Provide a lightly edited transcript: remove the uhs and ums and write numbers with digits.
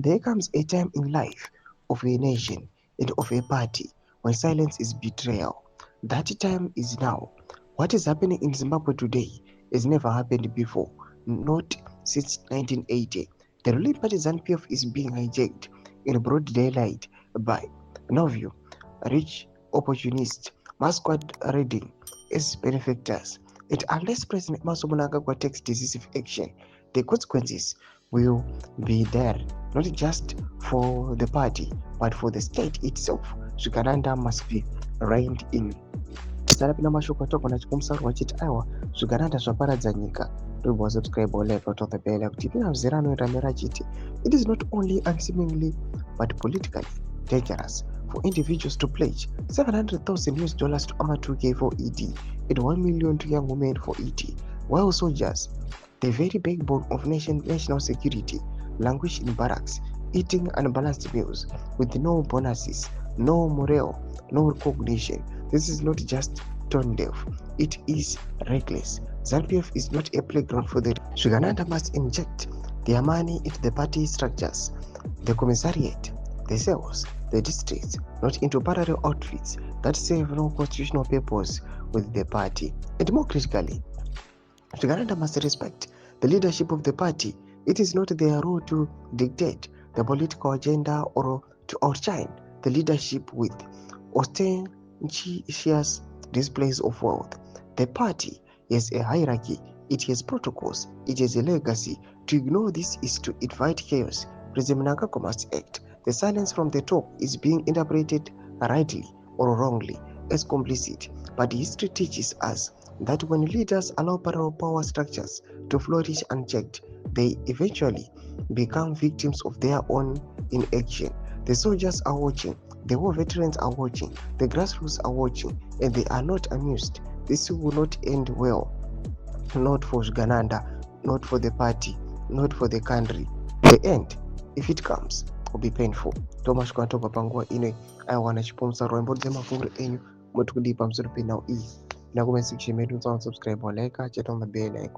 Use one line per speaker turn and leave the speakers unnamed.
There comes a time in life of a nation and of a party when silence is betrayal. That time is now. What is happening in Zimbabwe today has never happened before, not since 1980. The ruling party ZANU-PF is being hijacked in broad daylight by Novio, rich opportunists, masquerading as benefactors. And unless President Emmerson Mnangagwa takes decisive action, the consequences will be there, not just for the party, but for the state itself. Zvikananda must be reined in. Sarapina mashoko atoko na chikumsaro wachiti aiwa zvikananda zvaparadza nyika. Don't subscribe or like out of the bell kuti pina mzera anoiramira achiti it is not only unseemingly but politically dangerous for individuals to pledge $700,000 to armor 2K for ED and 1 million to young women for ED, while soldiers, the very backbone of national security, languish in barracks, eating unbalanced meals with no bonuses, no morale, no recognition. This is not just tone deaf, it is reckless. ZANU-PF is not a playground for the Zvikananda must inject their money into the party structures, the commissariat, the cells, the districts, not into parallel outfits that serve no constitutional purpose with the party. And more critically, Zvikananda must respect the leadership of the party. It is not their role to dictate the political agenda or to outshine the leadership with ostentatious displays of wealth. The party has a hierarchy, it has protocols, it has a legacy. To ignore this is to invite chaos. President Mnangagwa must act. The silence from the top is being interpreted rightly or wrongly as complicit, but history teaches us that when leaders allow parallel power structures to flourish unchecked, they eventually become victims of their own inaction. The soldiers are watching, the war veterans are watching, the grassroots are watching, and they are not amused. This will not end well, not for Zvikananda, not for the party, not for the country. The end, if it comes, will be painful. Thomas Kwatopa panguwa ine aiwana chipomsaro imbori dzemafunguro enyu motikudipa msoro penhau iyi nakumensikishe medu subscribe or like chat on the bell icon.